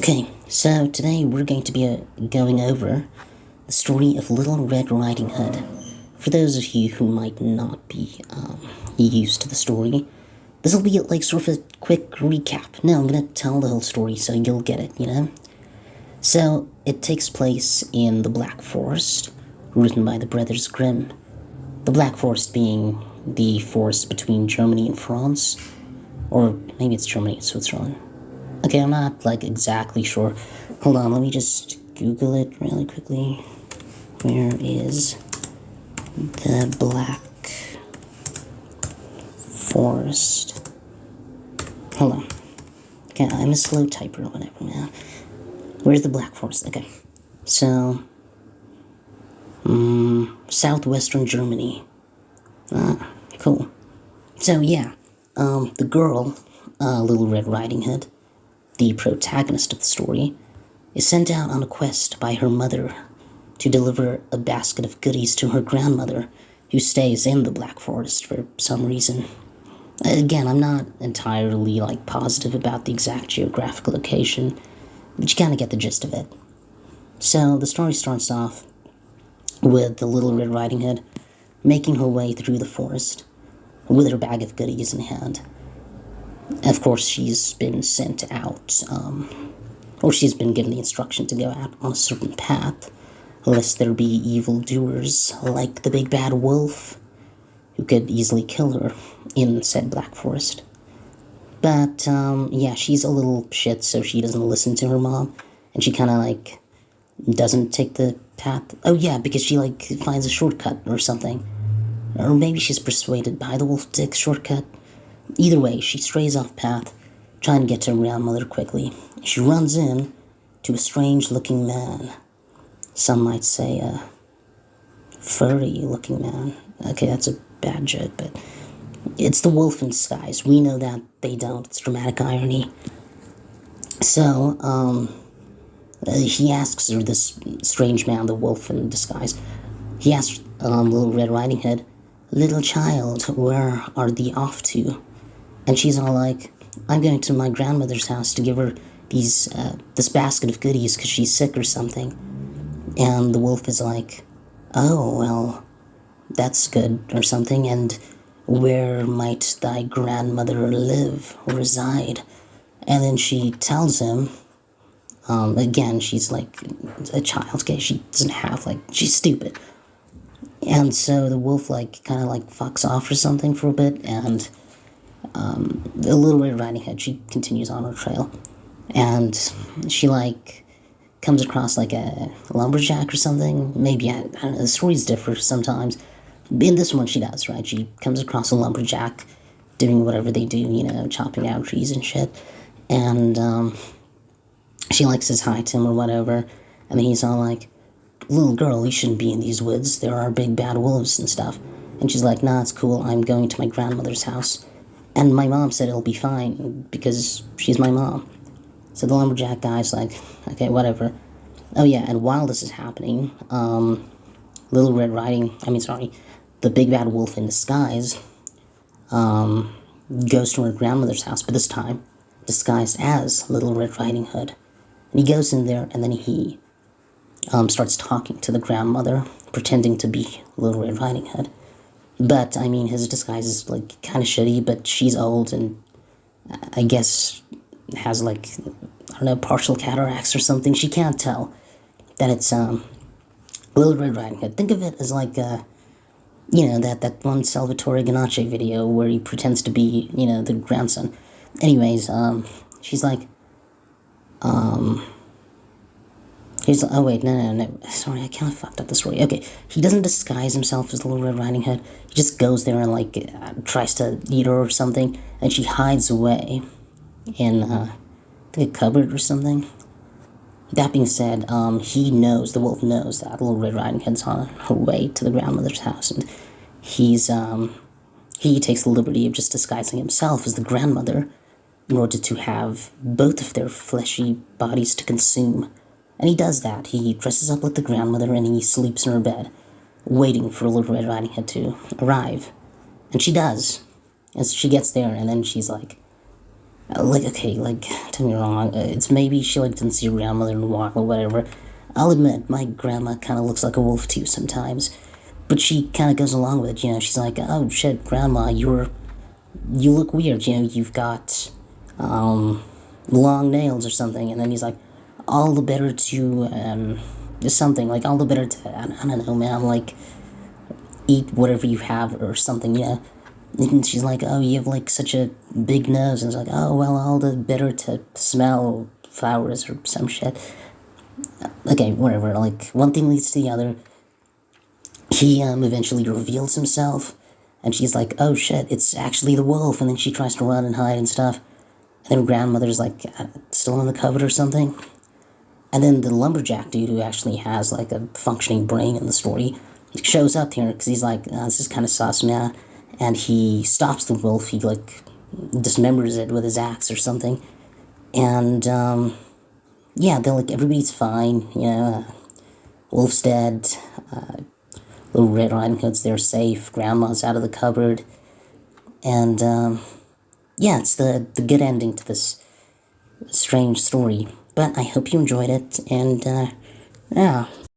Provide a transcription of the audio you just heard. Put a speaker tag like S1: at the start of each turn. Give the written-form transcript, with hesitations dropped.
S1: Okay, so today we're going to be going over the story of Little Red Riding Hood. For those of you who might not be used to the story, this will be like sort of a quick recap. No, I'm going to tell the whole story so you'll get it, you know? So, it takes place in the Black Forest, written by the Brothers Grimm. The Black Forest being the forest between Germany and France, or maybe it's Germany and Switzerland. Okay, I'm not, like, exactly sure. Hold on, let me just Google it really quickly. Where is the Black Forest? Hold on. Okay, I'm a slow typer or whatever, man. Where's the Black Forest? Okay. So, southwestern Germany. Cool. So, yeah, the girl, Little Red Riding Hood, the protagonist of the story, is sent out on a quest by her mother to deliver a basket of goodies to her grandmother, who stays in the Black Forest for some reason. Again, I'm not entirely, positive about the exact geographical location, but you kind of get the gist of it. So, the story starts off with the Little Red Riding Hood making her way through the forest with her bag of goodies in hand. Of course, she's been sent out, or she's been given the instruction to go out on a certain path, lest there be evildoers like the big bad wolf, who could easily kill her in said Black Forest. But, yeah, she's a little shit, so she doesn't listen to her mom, and she kind of, doesn't take the path. Oh, yeah, because she, finds a shortcut or something. Or maybe she's persuaded by the wolf to take a shortcut. Either way, she strays off path, trying to get to her grandmother quickly. She runs in to a strange-looking man. Some might say a furry-looking man. Okay, that's a bad joke, but it's the wolf in disguise. We know that, they don't. It's dramatic irony. So, he asks her, this strange man, the wolf in disguise, he asks Little Red Riding Hood, "Little child, where are thee off to?" And she's all like, "I'm going to my grandmother's house to give her this basket of goodies because she's sick or something." And the wolf is like, "Oh, well, that's good or something, and where might thy grandmother live or reside?" And then she tells him, again, she's like a child, okay, she doesn't have, she's stupid. And so the wolf, kind of, fucks off or something for a bit, and the Little Red Riding Hood, she continues on her trail, and she, comes across, a lumberjack or something. Maybe, I don't know, the stories differ sometimes. In this one, she does, right? She comes across a lumberjack doing whatever they do, you know, chopping down trees and shit, and, she, says hi to him or whatever, and then he's all like, "Little girl, you shouldn't be in these woods, there are big bad wolves and stuff." And she's like, "Nah, it's cool, I'm going to my grandmother's house, and my mom said it'll be fine, because she's my mom." So the lumberjack guy's like, "Okay, whatever." Oh yeah, and while this is happening, the big bad wolf in disguise, goes to her grandmother's house, but this time, disguised as Little Red Riding Hood. And he goes in there, and then he starts talking to the grandmother, pretending to be Little Red Riding Hood. But, I mean, his disguise is, kind of shitty, but she's old, and I guess has, I don't know, partial cataracts or something. She can't tell that it's, Little Red Riding Hood. Think of it as, you know, that one Salvatore Ganache video where he pretends to be, you know, the grandson. Anyways, she's like, oh wait, no, sorry, I kind of fucked up the story. Okay, he doesn't disguise himself as Little Red Riding Hood, he just goes there and, tries to eat her or something, and she hides away in, I think a cupboard or something. That being said, the wolf knows that Little Red Riding Hood's on her way to the grandmother's house, and he takes the liberty of just disguising himself as the grandmother in order to have both of their fleshy bodies to consume. And he does that. He dresses up like the grandmother and he sleeps in her bed, waiting for Little Red Riding Hood to arrive. And she does. As she gets there, and then she's like, Like, okay, like, don't get me wrong, it's maybe she, like, didn't see her grandmother in a while or whatever. I'll admit, my grandma kind of looks like a wolf too sometimes. But she kind of goes along with it, she's like, oh shit, grandma, you look weird, you've got, long nails or something. And then he's like, all the better to, something, like, all the better to, I don't know, man, like, eat whatever you have or something. And she's like, oh, you have, like, such a big nose. And it's like, oh, well, all the better to smell flowers or some shit. Okay, whatever, like, one thing leads to the other. He, eventually reveals himself, and she's like, oh, shit, it's actually the wolf. And then she tries to run and hide and stuff. And then grandmother's, like, still in the cupboard or something. And then the lumberjack dude, who actually has, like, a functioning brain in the story, shows up here, because he's like, this is kind of sus, man. And he stops the wolf. He, like, dismembers it with his axe or something. And, yeah, they're like, everybody's fine, wolf's dead, little Red Riding Hood's there safe, grandma's out of the cupboard. And, yeah, it's the good ending to this strange story. But I hope you enjoyed it, and, yeah.